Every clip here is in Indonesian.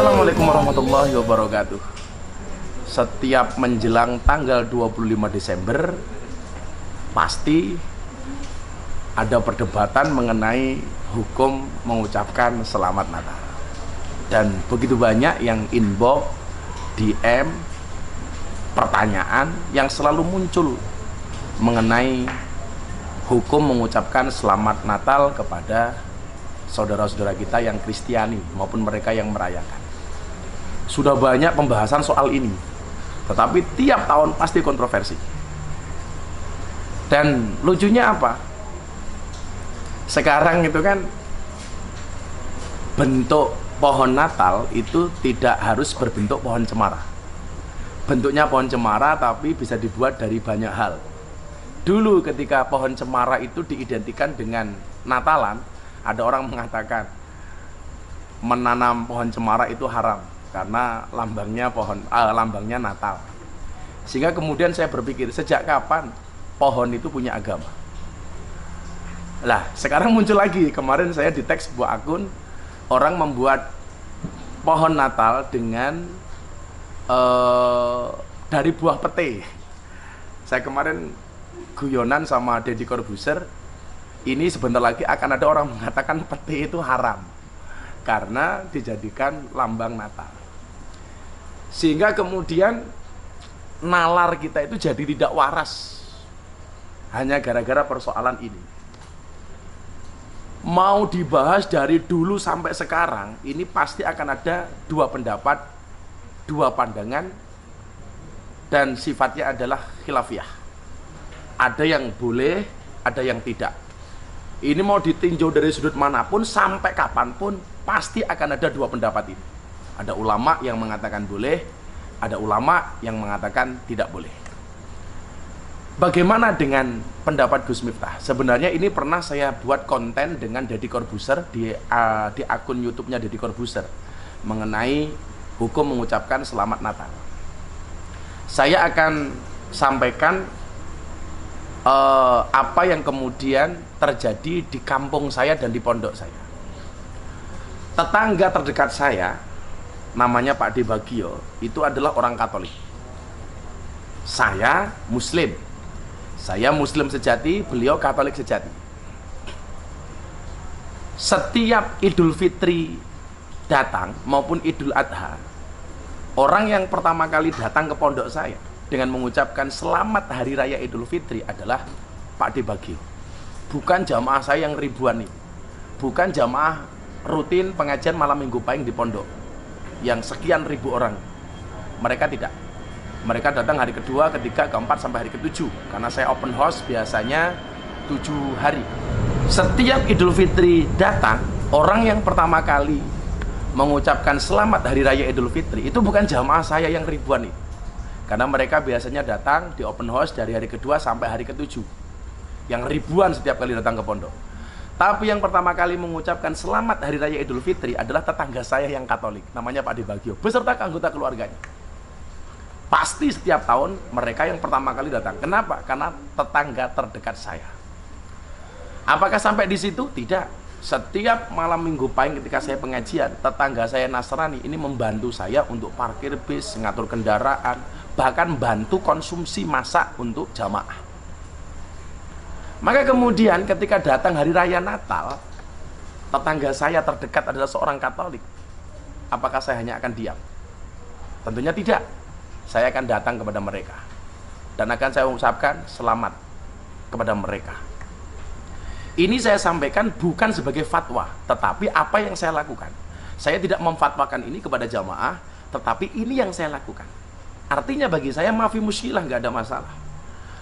Assalamualaikum warahmatullahi wabarakatuh. Setiap menjelang tanggal 25 Desember pasti ada perdebatan mengenai hukum mengucapkan selamat Natal. Dan begitu banyak yang inbox, DM, pertanyaan yang selalu muncul mengenai hukum mengucapkan selamat Natal kepada saudara-saudara kita yang Kristiani maupun mereka yang merayakan. Sudah banyak pembahasan soal ini, tetapi tiap tahun pasti kontroversi. Dan lucunya apa? Sekarang itu kan bentuk pohon Natal itu tidak harus berbentuk pohon cemara. Bentuknya pohon cemara tapi bisa dibuat dari banyak hal. Dulu ketika pohon cemara itu diidentikan dengan Natalan, ada orang mengatakan menanam pohon cemara itu haram karena lambangnya Natal. Sehingga kemudian saya berpikir, sejak kapan pohon itu punya agama? Lah, sekarang muncul lagi. Kemarin saya di tag sebuah akun, orang membuat pohon Natal dengan dari buah pete. Saya kemarin guyonan sama Deddy Corbuzier, ini sebentar lagi akan ada orang mengatakan pete itu haram karena dijadikan lambang Natal. Sehingga kemudian nalar kita itu jadi tidak waras hanya gara-gara persoalan ini. Mau dibahas dari dulu sampai sekarang, ini pasti akan ada dua pendapat, dua pandangan, dan sifatnya adalah khilafiyah. Ada yang boleh, ada yang tidak. Ini mau ditinjau dari sudut manapun, sampai kapanpun pasti akan ada dua pendapat ini. Ada ulama yang mengatakan boleh, ada ulama yang mengatakan tidak boleh. Bagaimana dengan pendapat Gus Miftah? Sebenarnya ini pernah saya buat konten dengan Deddy Corbuzier di akun YouTube-nya Deddy Corbuzier mengenai hukum mengucapkan selamat Natal. Saya akan sampaikan apa yang kemudian terjadi di kampung saya dan di pondok saya. Tetangga terdekat saya, namanya Pak Debagio, itu adalah orang Katolik. Saya Muslim. Saya Muslim sejati, beliau Katolik sejati. Setiap Idul Fitri datang maupun Idul Adha, orang yang pertama kali datang ke pondok saya dengan mengucapkan selamat Hari Raya Idul Fitri adalah Pak Debagio. Bukan jamaah saya yang ribuan nih. Bukan jamaah rutin pengajian malam minggu pahing di pondok yang sekian ribu orang. Mereka tidak. Mereka datang hari kedua, ketiga, keempat, sampai hari ketujuh. Karena saya open house biasanya 7 hari. Setiap Idul Fitri datang, orang yang pertama kali mengucapkan selamat Hari Raya Idul Fitri itu bukan jamaah saya yang ribuan nih. Karena mereka biasanya datang di open house dari hari kedua sampai hari ketujuh, yang ribuan setiap kali datang ke pondok. Tapi yang pertama kali mengucapkan selamat Hari Raya Idul Fitri adalah tetangga saya yang Katolik, namanya Pak Debagio, beserta anggota keluarganya. Pasti setiap tahun mereka yang pertama kali datang. Kenapa? Karena tetangga terdekat saya. Apakah sampai di situ? Tidak. Setiap malam minggu pahing ketika saya pengajian, tetangga saya Nasrani ini membantu saya untuk parkir bis, ngatur kendaraan, bahkan bantu konsumsi masak untuk jamaah. Maka kemudian ketika datang Hari Raya Natal, tetangga saya terdekat adalah seorang Katolik. Apakah saya hanya akan diam? Tentunya tidak. Saya akan datang kepada mereka dan akan saya ucapkan selamat kepada mereka. Ini saya sampaikan bukan sebagai fatwa, tetapi apa yang saya lakukan. Saya tidak memfatwakan ini kepada jamaah, tetapi ini yang saya lakukan. Artinya bagi saya maafi muskilah, nggak ada masalah.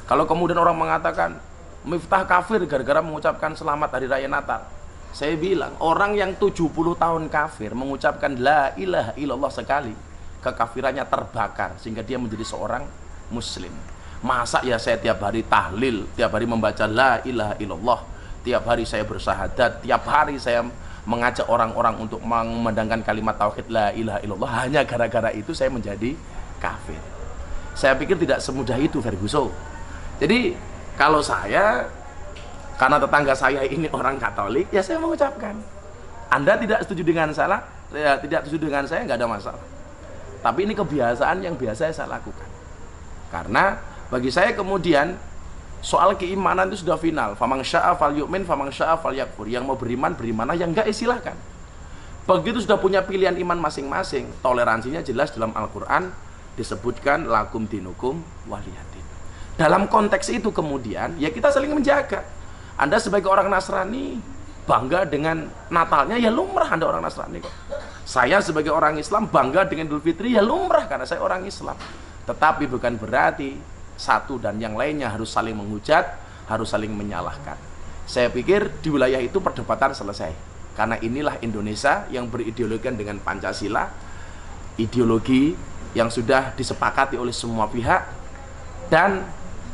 Kalau kemudian orang mengatakan Miftah kafir gara-gara mengucapkan selamat Hari Raya Natal, saya bilang orang yang 70 tahun kafir mengucapkan la ilaha illallah sekali, kekafirannya terbakar sehingga dia menjadi seorang Muslim. Masa ya saya tiap hari tahlil, tiap hari membaca la ilaha illallah, tiap hari saya bersahadat, tiap hari saya mengajak orang-orang untuk mengumandangkan kalimat tauhid la ilaha illallah, hanya gara-gara itu saya menjadi kafir? Saya pikir tidak semudah itu, Ferguson. Jadi kalau saya, karena tetangga saya ini orang Katolik, ya saya mengucapkan. Anda tidak setuju dengan saya, ya, tidak setuju dengan saya, nggak ada masalah. Tapi ini kebiasaan yang biasa saya lakukan. Karena bagi saya kemudian soal keimanan itu sudah final. Faman syaa falyu'min, faman syaa falyakfur. Yang mau beriman berimanlah, yang enggak silahkan. Begitu sudah punya pilihan iman masing-masing, toleransinya jelas dalam Al-Quran disebutkan lakum dinukum waliyadin. Dalam konteks itu kemudian ya kita saling menjaga. Anda sebagai orang Nasrani bangga dengan Natalnya, ya lumrah Anda orang Nasrani kok. Saya sebagai orang Islam bangga dengan Idul Fitri, ya lumrah karena saya orang Islam. Tetapi bukan berarti satu dan yang lainnya harus saling menghujat, harus saling menyalahkan. Saya pikir di wilayah itu perdebatan selesai. Karena inilah Indonesia yang berideologikan dengan Pancasila, ideologi yang sudah disepakati oleh semua pihak dan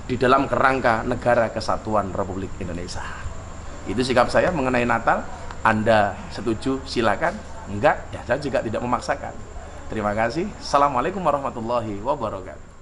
di dalam kerangka negara kesatuan Republik Indonesia. Itu sikap saya mengenai Natal. Anda setuju silakan, enggak ya saya juga tidak memaksakan. Terima kasih. Assalamualaikum warahmatullahi wabarakatuh.